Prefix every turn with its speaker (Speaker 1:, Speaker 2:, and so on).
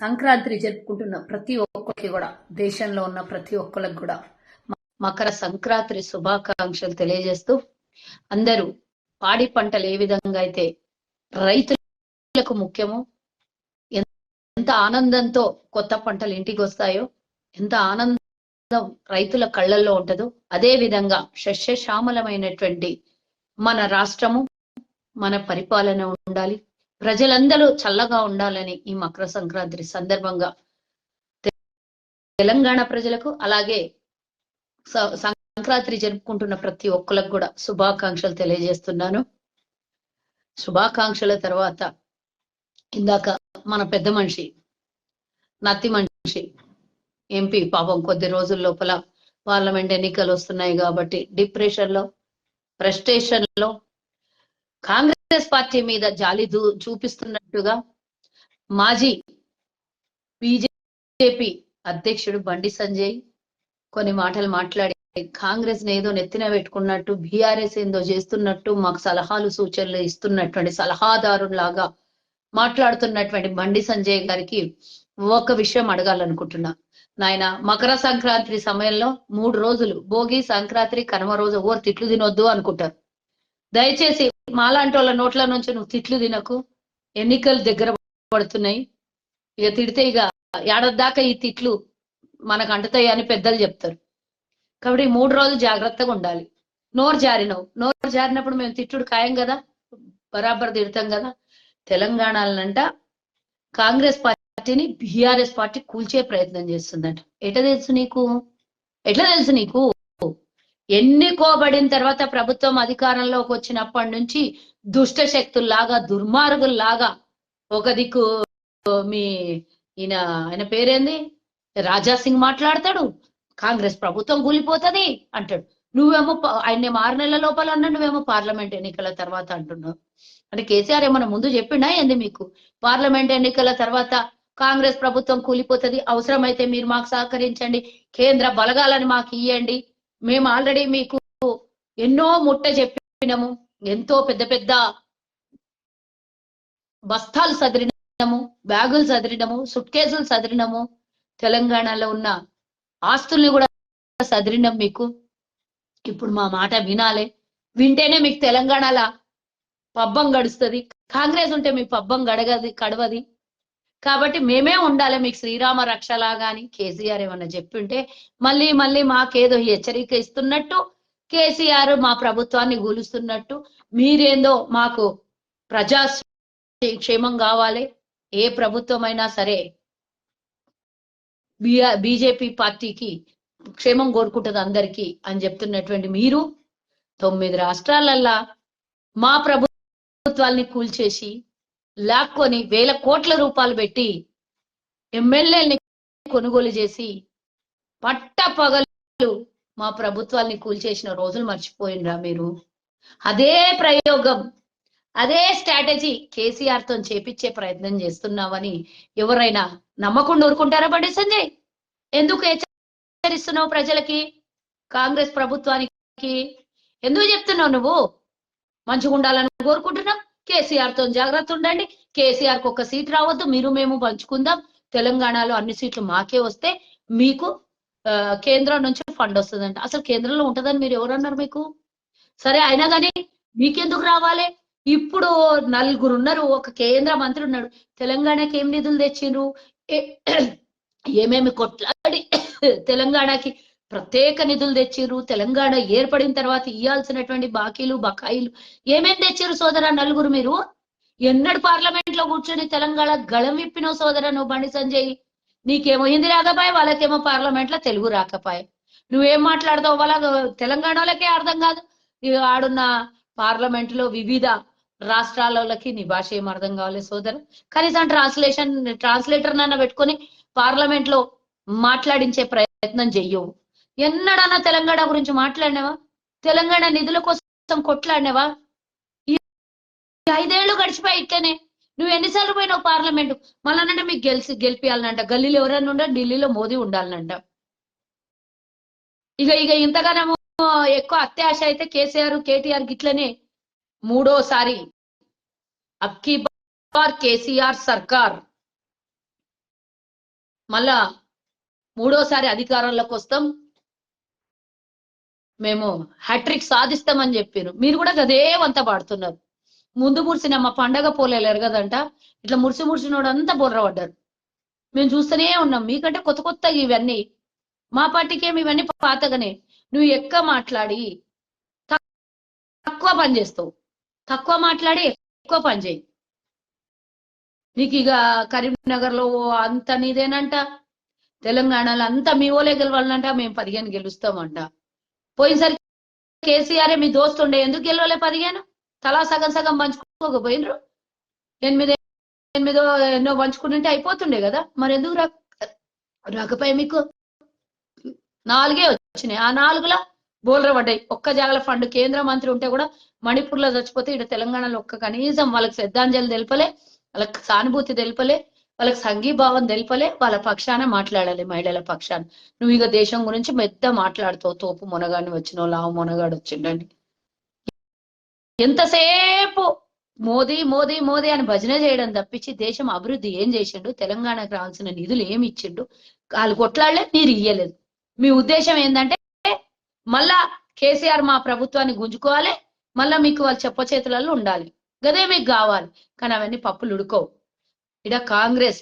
Speaker 1: సంక్రాంతి జరుపుకుంటున్న ప్రతి ఒక్కరికి కూడా, దేశంలో ఉన్న ప్రతి ఒక్కరికి కూడా మకర సంక్రాంతి శుభాకాంక్షలు తెలియజేస్తూ, అందరూ పాడి పంటలు ఏ విధంగా అయితే రైతులకు ముఖ్యమో, ఎంత ఆనందంతో కొత్త పంటలు ఇంటికి వస్తాయో, ఎంత ఆనందం రైతుల కళ్ళల్లో ఉంటుందో, అదే విధంగా సస్యశ్యామలమైనటువంటి మన రాష్ట్రము, మన పరిపాలన ఉండాలి, ప్రజలందరూ చల్లగా ఉండాలని ఈ మకర సంక్రాంతి సందర్భంగా తెలంగాణ ప్రజలకు, అలాగే సంక్రాంతి జరుపుకుంటున్న ప్రతి ఒక్కరికి కూడా శుభాకాంక్షలు తెలియజేస్తున్నాను. శుభాకాంక్షల తర్వాత ఇందాక మన పెద్ద మనిషి, నత్తి మనిషి ఎంపీ పాపం కొద్ది రోజుల లోపల పార్లమెంట్ ఎన్నికలు వస్తున్నాయి కాబట్టి డిప్రెషన్ లో, ఫ్రస్ట్రేషన్ లో, కాంగ్రెస్ పార్టీ మీద జాలి చూపిస్తున్నట్టుగా మాజీ బీజేపీ అధ్యక్షుడు బండి సంజయ్ కొన్ని మాటలు మాట్లాడి కాంగ్రెస్ ఏదో నెత్తిన పెట్టుకున్నట్టు, బీఆర్ఎస్ ఏందో చేస్తున్నట్టు, మాకు సలహాలు సూచనలు ఇస్తున్నటువంటి సలహాదారులాగా మాట్లాడుతున్నటువంటి బండి సంజయ్ గారికి ఒక విషయం అడగాలనుకుంటున్నా. నాయన, మకర సంక్రాంతి సమయంలో 3 రోజులు భోగి, సంక్రాంతి, కనుమ రోజు ఎవరు తిట్లు తినొద్దు అనుకుంటారు. దయచేసి మాలాంటి వాళ్ళ నోట్ల నుంచి నువ్వు తిట్లు తినకు. ఎన్నికలు దగ్గర పడుతున్నాయి, ఇక తిడితే ఇక ఏడాది దాకా ఈ తిట్లు మనకు అంటుతాయి అని పెద్దలు చెప్తారు. కాబట్టి 3 రోజులు జాగ్రత్తగా ఉండాలి. నోరు జారినప్పుడు మేము తిట్టుడు ఖాయం కదా, బరాబర్ తిడతాం కదా. తెలంగాణలంట కాంగ్రెస్ పార్టీని బీఆర్ఎస్ పార్టీ కూల్చే ప్రయత్నం చేస్తుందంట. ఎట్లా తెలుసు నీకు? ఎన్నుకోబడిన తర్వాత ప్రభుత్వం అధికారంలోకి వచ్చినప్పటి నుంచి దుష్ట శక్తుల్లాగా, దుర్మార్గుల్లాగా, ఒక దిక్కు మీ ఆయన పేరేంది, రాజాసింగ్ మాట్లాడతాడు, కాంగ్రెస్ ప్రభుత్వం కూలిపోతుంది అంటాడు. నువ్వేమో ఆయన 6 నెలల లోపల అన్నా, నువ్వేమో పార్లమెంట్ ఎన్నికల తర్వాత అంటున్నావు. అంటే కేసీఆర్ ఏమన్నా ముందు చెప్పిండా ఏంది మీకు? పార్లమెంట్ ఎన్నికల తర్వాత కాంగ్రెస్ ప్రభుత్వం కూలిపోతుంది, అవసరమైతే మీరు మాకు సహకరించండి, కేంద్ర బలగాలని మాకు ఇయ్యండి, మేము ఆల్రెడీ మీకు ఎన్నో ముట్ట చెప్పినాము, ఎంతో పెద్ద పెద్ద బస్తాలు సదిరినము, బ్యాగులు సదిరినము, సుట్ కేసులు సదిరినము, తెలంగాణలో ఉన్న ఆస్తుల్ని కూడా సదిరినాం మీకు. ఇప్పుడు మా మాట వినాలే, వింటేనే మీకు తెలంగాణలో పబ్బం గడుస్తుంది. కాంగ్రెస్ ఉంటే మీ పబ్బం కడవది. కాబట్టి మేమే ఉండాలి మీకు శ్రీరామ రక్షలాగా అని కేసీఆర్ ఏమన్నా చెప్పింటే మళ్ళీ మళ్ళీ మాకేదో హెచ్చరిక ఇస్తున్నట్టు, కేసీఆర్ మా ప్రభుత్వాన్ని కూలుస్తున్నట్టు, మీరేందో మాకు ప్రజా క్షేమం కావాలి, ఏ ప్రభుత్వం అయినా సరే బీజేపీ పార్టీకి క్షేమం కోరుకుంటుంది అందరికీ అని చెప్తున్నటువంటి మీరు 9 రాష్ట్రాలల్లా మా ప్రభుత్వాల్ని కూల్చేసి లాక్కొని వేల కోట్ల రూపాయలు పెట్టి ఎమ్మెల్యేని కొనుగోలు చేసి పట్ట పగలు మా ప్రభుత్వాల్ని కూల్చేసిన రోజులు మర్చిపోయినరా మీరు? అదే ప్రయోగం, అదే స్ట్రాటజీ కేసీఆర్ తో చేపించే ప్రయత్నం చేస్తున్నావని ఎవరైనా నమ్మకుండా ఊరుకుంటారా? బండి సంజయ్, ఎందుకు హెచ్చరిస్తున్నావు ప్రజలకి, కాంగ్రెస్ ప్రభుత్వానికి ఎందుకు చెప్తున్నావు? నువ్వు మంచిగా ఉండాలని కోరుకుంటున్నావు, కేసీఆర్ తో జాగ్రత్త ఉండండి, కేసీఆర్ కు 1 సీట్ రావద్దు, మీరు మేము పంచుకుందాం, తెలంగాణలో అన్ని సీట్లు మాకే వస్తే మీకు కేంద్రం నుంచి ఫండ్ వస్తుందంట. అసలు కేంద్రంలో ఉంటుందని మీరు ఎవరన్నారు మీకు? సరే, అయినా కానీ మీకెందుకు రావాలి? ఇప్పుడు 4 ఉన్నారు, ఒక కేంద్ర మంత్రి ఉన్నాడు. తెలంగాణకి ఏం నిధులు తెచ్చిండ్రు, ఏమేమి కొట్లాడి తెలంగాణకి ప్రత్యేక నిధులు తెచ్చిర్రు, తెలంగాణ ఏర్పడిన తర్వాత ఇయ్యాల్సినటువంటి బాకీలు బకాయిలు ఏమేమి తెచ్చిర్రు సోదరా 4 మీరు? ఎన్నడు పార్లమెంట్ లో కూర్చొని తెలంగాణ గళం విప్పినావు సోదరా నువ్వు బండి సంజయ్? నీకేమో హిందీ రాకపోయే, వాళ్ళకేమో పార్లమెంట్ లో తెలుగు రాకపోయే. నువ్వేం మాట్లాడతావు? వాళ్ళ తెలంగాణలకే అర్థం కాదు. ఆడున్న పార్లమెంట్ లో వివిధ రాష్ట్రాలకి నీ భాష ఏం అర్థం కావాలి సోదరు? కనీసం ట్రాన్స్లేటర్ నన్న పెట్టుకొని పార్లమెంట్ లో మాట్లాడించే ప్రయత్నం చెయ్యవు. ఎన్నడన్నా తెలంగాణ గురించి మాట్లాడినావా? తెలంగాణ నిధుల కోసం కొట్లాడినావా? 5 ఏళ్ళు గడిచిపోయి ఇట్లనే. నువ్వు ఎన్నిసార్లు పోయినావు పార్లమెంట్? మళ్ళానంటే మీకు గెలిపియాలనంట, గల్లీలో ఎవరైనా ఉండ, ఢిల్లీలో మోదీ ఉండాలనంట. ఇక ఇంతగానో ఎక్కువ అత్యాశ అయితే కేసీఆర్ కేటీఆర్ గిట్లనే 3ఓసారి అబ్కీ బార్ కేసీఆర్ సర్కార్ మళ్ళా మూడోసారి అధికారంలోకి వస్తాం, మేము హ్యాట్రిక్ సాధిస్తామని చెప్పారు. మీరు కూడా అదే వంత పాడుతున్నారు. ముందు మురిసిన మా పండగ పోలేరు కదంట, ఇట్లా మురిసినోడు అంతా బొర్రపడ్డారు. మేము చూస్తూనే ఉన్నాం. మీకంటే కొత్త కొత్తగా ఇవన్నీ, మా పార్టీకి ఏమి ఇవన్నీ పాతగానే. నువ్వు ఎక్కువ మాట్లాడి తక్కువ పని చేస్తావు, తక్కువ మాట్లాడి ఎక్కువ పని చేయి. నీకు ఇక కరీంనగర్ లో అంత నీదేనంట, తెలంగాణలో అంతా మీ ఓలే గెలవాలంట, మేము 15 గెలుస్తామంట. పోయినసరి కేసీఆర్ మీ దోస్తు ఉండే, ఎందుకు గెలవలే 15? తలా సగం సగం పంచుకోకపోయినరు. 8 ఎన్నో పంచుకుంటుంటే అయిపోతుండే కదా, మరి ఎందుకు రాకపోయా? మీకు 4 వచ్చినాయి, ఆ 4లో బోల్ర పడ్డాయి. ఒక్క జాగల ఫండ్ కేంద్ర మంత్రి ఉంటే కూడా మణిపూర్ లో చచ్చిపోతే ఇక్కడ తెలంగాణలో ఒక్క కనీసం వాళ్ళకి శ్రద్ధాంజలి తెలుపలే, వాళ్ళకి సానుభూతి తెలుపలే, వాళ్ళకి సంఘీభావం తెలుపలే, వాళ్ళ పక్షాన మాట్లాడాలి, మహిళల పక్షాన. నువ్వు ఇక దేశం గురించి మెత్త మాట్లాడుతావు. తోపు మునగాడిని వచ్చినావు, లావు మునగాడు వచ్చిండండి. ఎంతసేపు మోదీ మోదీ మోదీ అని భజన చేయడం తప్పించి దేశం అభివృద్ధి ఏం చేసిండు, తెలంగాణకు రావాల్సిన నిధులు ఏమి ఇచ్చిండు? వాళ్ళు కొట్లాడలే, మీరు ఇయ్యలేదు. మీ ఉద్దేశం ఏంటంటే మళ్ళా కేసీఆర్ మా ప్రభుత్వాన్ని గుంజుకోవాలి, మళ్ళా మీకు వాళ్ళ చెప్ప చేతులలో ఉండాలి, గదే మీకు కావాలి. కానీ అవన్నీ పప్పులు ఉడుకోవు. ఇడ కాంగ్రెస్